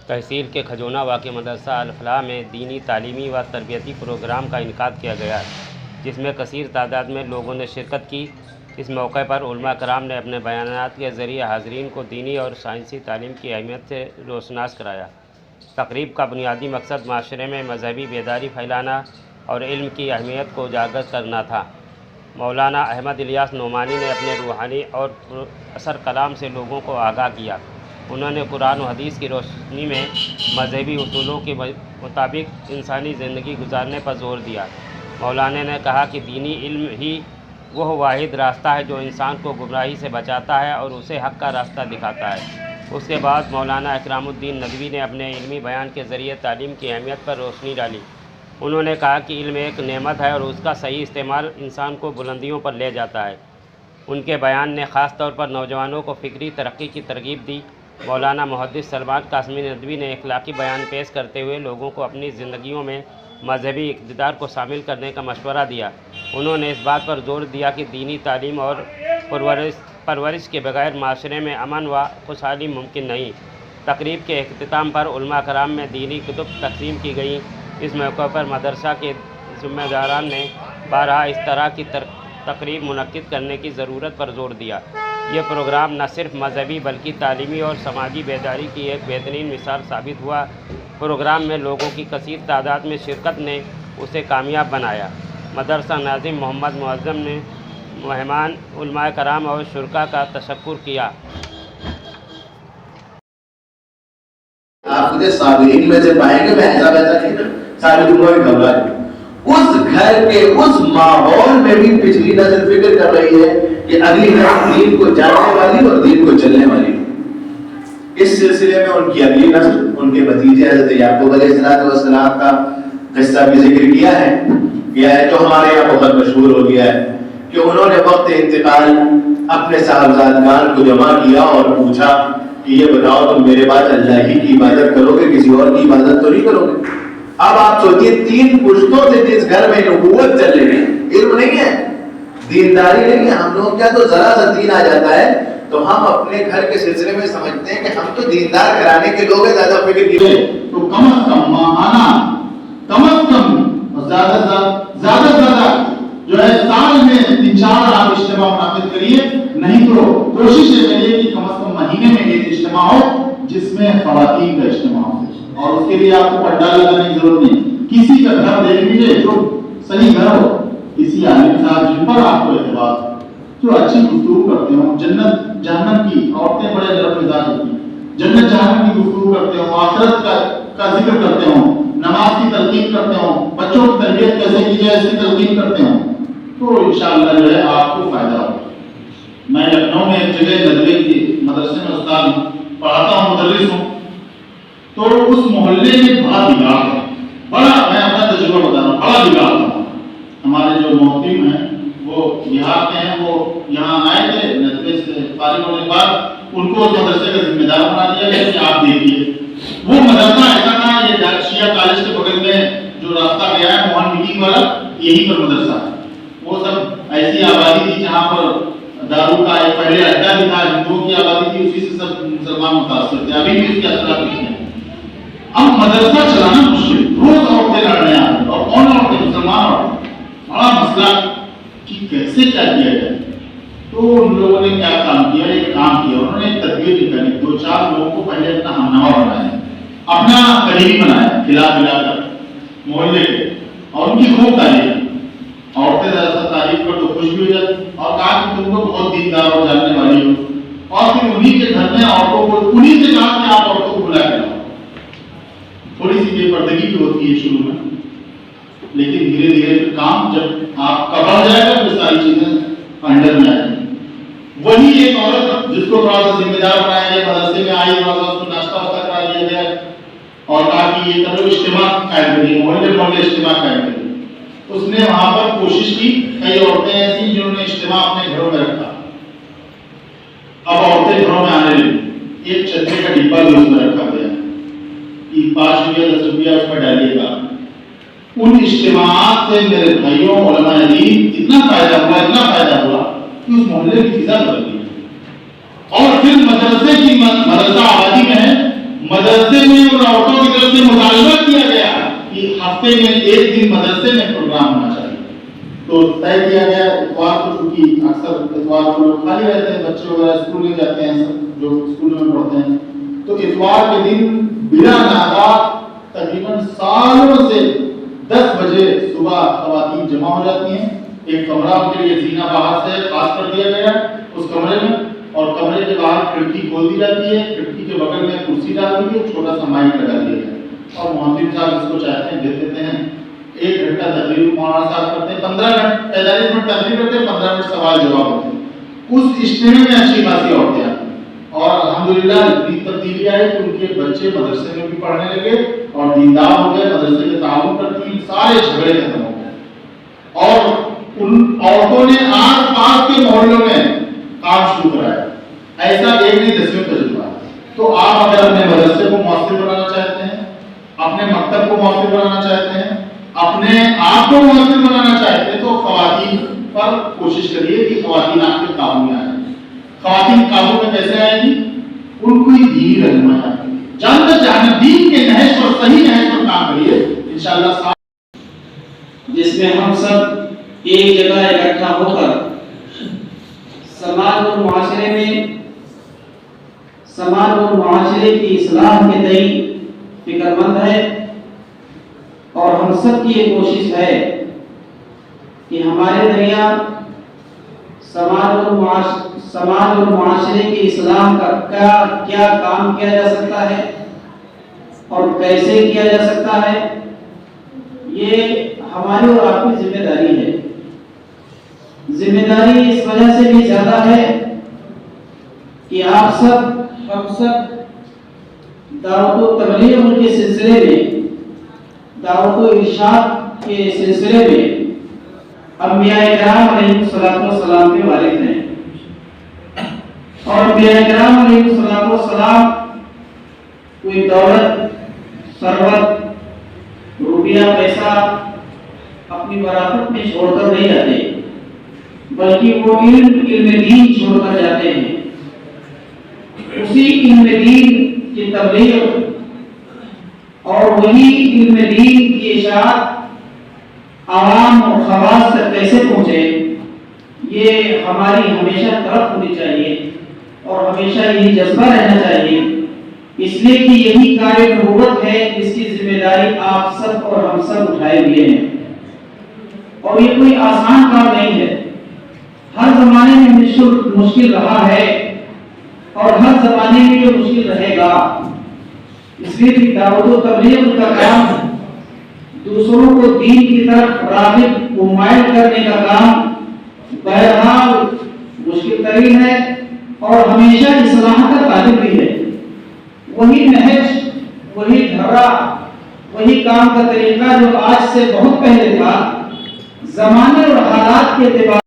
تحصیل کے کھجونا واقع مدرسہ الفلاح میں دینی تعلیمی و تربیتی پروگرام کا انعقاد کیا گیا جس میں کثیر تعداد میں لوگوں نے شرکت کی۔ اس موقع پر علماء کرام نے اپنے بیانات کے ذریعے حاضرین کو دینی اور سائنسی تعلیم کی اہمیت سے روشناس کرایا۔ تقریب کا بنیادی مقصد معاشرے میں مذہبی بیداری پھیلانا اور علم کی اہمیت کو اجاگر کرنا تھا۔ مولانا احمد الیاس نعمانی نے اپنے روحانی اور اثر کلام سے لوگوں کو آگاہ کیا۔ انہوں نے قرآن و حدیث کی روشنی میں مذہبی اصولوں کے مطابق انسانی زندگی گزارنے پر زور دیا۔ مولانا نے کہا کہ دینی علم ہی وہ واحد راستہ ہے جو انسان کو گمراہی سے بچاتا ہے اور اسے حق کا راستہ دکھاتا ہے۔ اس کے بعد مولانا اکرام الدین ندوی نے اپنے علمی بیان کے ذریعے تعلیم کی اہمیت پر روشنی ڈالی۔ انہوں نے کہا کہ علم ایک نعمت ہے اور اس کا صحیح استعمال انسان کو بلندیوں پر لے جاتا ہے۔ ان کے بیان نے خاص طور پر نوجوانوں کو فکری ترقی کی ترغیب دی۔ مولانا محدث سلمان قاسمی ندوی نے اخلاقی بیان پیش کرتے ہوئے لوگوں کو اپنی زندگیوں میں مذہبی اقتدار کو شامل کرنے کا مشورہ دیا۔ انہوں نے اس بات پر زور دیا کہ دینی تعلیم اور پرورش کے بغیر معاشرے میں امن و خوشحالی ممکن نہیں۔ تقریب کے اختتام پر علماء کرام میں دینی کتب تقسیم کی گئیں۔ اس موقع پر مدرسہ کے ذمہ داران نے بارہا اس طرح کی تقریب منعقد کرنے کی ضرورت پر زور دیا۔ یہ پروگرام نہ صرف مذہبی بلکہ تعلیمی اور سماجی بیداری کی ایک بہترین مثال ثابت ہوا۔ پروگرام میں لوگوں کی کثیر تعداد میں شرکت نے اسے کامیاب بنایا۔ مدرسہ ناظم محمد معظم نے مہمان علماء کرام اور شرکاء کا تشکر کیا۔ آپ مجھے صابرین میں سے پائیں گے، میں ایسا ویسا نہیں نا سارے دنوں میں گھبرا رہی ہوں۔ اس گھر کے اس ماحول میں بھی پچھلی نسل فکر کر رہی ہے کہ اگلی نسل دین کو جاننے والی اور دین کو چلنے والی۔ اس سلسلے میں ان کی اگلی نسل، ان کے بھتیجے حضرت یعقوب علیہ السلام کا قصہ بھی ذکر کیا ہے جو ہمارے یہاں بہت مشہور ہو گیا ہے کہ انہوں نے وقت انتقال اپنے صاحبزادگان کو جمع کیا اور پوچھا کہ یہ بتاؤ تم میرے بعد اللہ ہی کی عبادت کرو گے، کسی اور کی عبادت تو نہیں کرو گے؟ اب آپ سوچئے 3 پشتوں سے جس گھر میں نبوت چل رہی ہے، علم نہیں ہے، دینداری نہیں ہے، ہم لوگ کیا تو ذرا سا دین آ جاتا ہے تو ہم اپنے گھر کے سلسلے میں سمجھتے ہیں کہ ہم تو دیندار کرانے کے لوگ ہیں، زیادہ فکر کیے تو کم از کم ماہانہ کم از کم زیادہ جو ہے سال میں 3-4 آپ اجتماع منعقد کریے، نہیں تو کوشش یہ کریے کہ کم از کم مہینے میں ایک اجتماع ہو جس میں خواتین کا اجتماع ہو، اور اس کے لیے آپ کو پنڈال لگانے کی ضرورت نہیں، کسی کا گھر دیکھ لیجیے جو صحیح گھر ہو، کسی عالم صاحب جن پر آپ کو اعتبار جو اچھی گفتگو کرتے ہوں، جنت جہنم کی عورتیں بڑے نرم مزاج ہوتی ہیں، جنت جہنم کی گفتگو کرتے ہوں، آخرت کا ذکر کرتے ہوں، نماز کی تلقین کرتے ہوں، بچوں کی تربیت کیسے کی جائے اس کی تلقین کرتے ہوں، تو انشاءاللہ جو ہے آپ کو فائدہ ہوگا۔ میں لکھنؤ میں ایک جگہ ندوے کی مدرسے میں استاد ہوں، پڑھاتا ہوں، مدرس ہوں، تو اس محلے میں بڑا بگاڑ ہے، بڑا، میں اپنا تجربہ بتا رہا ہوں، بڑا بگاڑ تھا۔ ہمارے جو محترم ہیں وہ بہار کے ہیں، وہ یہاں آئے تھے ندوے سے فارغ ہونے کے بعد، ان کو اس مدرسے کا ذمہ دار بنا دیا گیا کہ آپ دیکھیے وہ مدرسہ ایسا تھا، یہ شیعہ کالج کے بغل میں جو راستہ گیا ہے موہن میٹنگ والا، یہی پر مدرسہ ہے۔ وہ سب ایسی آبادی تھی جہاں پر دارو کا ایک پہلے اڈا بھی تھا، ہندوؤں کی آبادی تھی، اسی سے سب مسلمان متاثر تھے، ابھی بھی اس کے اثرات نہیں ہیں۔ اب مدرسہ چلانا مشکل، روز عورتیں لڑنے آتے، اور کون عورتیں؟ مسلمان عورتیں، بڑا مسئلہ کہ کیسے کیا کیا جائے۔ تو ان لوگوں نے کیا کام کیا، ایک کام کیا، انہوں نے ایک تدبیر نکالی، 2-4 لوگوں کو پہلے اپنا ہمنوا بنایا، اپنا قریبی بنایا، کھلا پلا کر محلے کے، اور ان کی خوب تعریف، عورتیں ذرا سا تعریف کر تو خوش بھی ہو جاتی، اور کہا کہ تم کو بہت دیندار اور جاننے والی ہو، اور پھر انہی کے گھر میں عورتوں کو، انہی سے کہا کہ آپ عورتوں کو بلا کے لاؤ۔ تھوڑی سی بے پردگی بھی ہوتی ہے شروع میں، لیکن دھیرے دھیرے پھر کام جب آپ کا بڑھ جائے گا تو ساری چیزیں انڈر میں آئیں گی۔ وہی ایک عورت جس کو تھوڑا سا ذمہ دار بنایا گیا، مدرسے میں آئی، تھوڑا سا اس کو ناشتہ واشتہ کرا دیا گیا اور کہا کہ یہ کرو، اجتماع قائم کریے، محلے اجتماع قائم کریے۔ اس نے وہاں پر کوشش کی، کئی عورتیں ایسی جنہوں نے اجتماع اپنے گھروں میں رکھا۔ اب عورتیں گھروں میں آنے لگی، ایک چٹنی کا ڈبہ بھی اس میں رکھا گیا کہ 5 روپیہ 10 روپیہ اس میں ڈالیے گا۔ ان اجتماعات سے میرے بھائیوں علماء دین اتنا فائدہ ہوا کہ اس محلے کی فضا بدل گئی، اور پھر مدرسہ آبادی میں ہے، مدرسے میں اور عورتوں کی طرف سے مطالبہ کیا گیا کہ ہفتے میں ایک دن مدرسے میں پروگرام ہونا چاہیے. تو طے کیا گیا اتوار کو، چونکہ اکثر اتوار کو لوگ خالی رہتے ہیں، بچے وغیرہ اسکول میں جاتے ہیں، سب جو اسکولوں میں پڑھتے ہیں، تو اتوار کے دن بلا ناغہ تقریباً سالوں سے 10 بجے صبح خواتین جمع ہو جاتی ہیں. ایک کمرہ ان کے لیے زینہ باہر سے خاص کر دیا گیا اس کمرے میں، اور کمرے کے باہر کھڑکی کھول دی جاتی ہے، کھڑکی کے بغل میں کرسی ڈال دی ہے، چھوٹا سا مائک لگا دیا گیا، اور مہندم صاحب جس کو چاہتے ہیں دے دیتے ہیں. 1 گھنٹہ تقریر مولانا صاحب کرتے ہیں، 45 منٹ تقریر کرتے ہیں، 15 منٹ سوال جواب ہوتے ہیں. اس اجتماع میں اچھی خاصی عورتیں آتی ہیں، اور الحمدللہ اتنی تبدیلی آئی کہ ان کے بچے مدرسے میں بھی پڑھنے لگے اور دیندار ہو گئے، مدرسے میں تعاون کرتی ہیں، سارے جھگڑے ختم ہو گئے. اور ان عورتوں نے آس پاس کے محلوں میں کام شروع کرایا. ایسا ایک نہیں 10ویں تجربہ. تو آپ اگر اپنے مدرسے کو مؤثر بنانا چاہتے ہیں، اپنے مکتب کو مؤثر بنانا چاہتے ہیں، اپنے آپ کو مؤثر بنانا چاہتے ہیں، تو خواتین پر کوشش کریے کہ خواتین آپ کے قابو میں آئیں. خواتین قابو میں کیسے آئیں گی؟ ان کو دینی رہنمائی آپ کی جانتے جانے، دین کے نہج پر، صحیح نہج پر کام کریے انشاءاللہ. جس میں ہم سب ایک جگہ اکٹھا ہو کر سماج اور معاشرے کی اصلاح کے تئیں فکر مند ہے، اور ہم سب کی یہ کوشش ہے کہ ہمارے درمیان سماج اور معاشرے کی اصلاح کا کیا کام کیا جا سکتا ہے اور کیسے کیا جا سکتا ہے. یہ ہماری اور آپ کی ذمہ داری ہے. ذمہ داری اس وجہ سے بھی زیادہ ہے کہ ہم سب دعوت و تبلیغ کے سلسلے میں، دعوت و ارشاد کے سلسلے میں انبیاء کرام علیہ السلام کے وارث ہیں. اور انبیاء کرام علیہ السلام کوئی دولت، ثروت، روپیہ، پیسہ اپنی وراثت میں چھوڑ کر نہیں جاتے، بلکہ وہ علم دین چھوڑ کر جاتے ہیں. اسی علم دین کی تبلیغ اور وہی علم دین کی اشاعت عوام اور خواص تک کیسے پہنچے، یہ ہماری ہمیشہ طرف ہونی چاہیے اور ہمیشہ یہی جذبہ رہنا چاہیے. اس لیے کہ یہی کار نبوت ہے، اس کی ذمہ داری آپ سب اور ہم سب اٹھائے ہوئے ہیں. اور یہ کوئی آسان کام نہیں ہے. ہر زمانے میں مشکل رہا ہے اور ہر زمانے میں یہ مشکل رہے گا. اس لیے کہ دعوت و تبلیغ کا کام، دوسروں کو دین کی طرف راغب و مائل کرنے کا کام بہرحال مشکل ترین ہے اور ہمیشہ اصلاح کا طالب بھی ہے. وہی نہج، وہی دھرا، وہی کام کا طریقہ جو آج سے بہت پہلے تھا، زمانے اور حالات کے اعتبار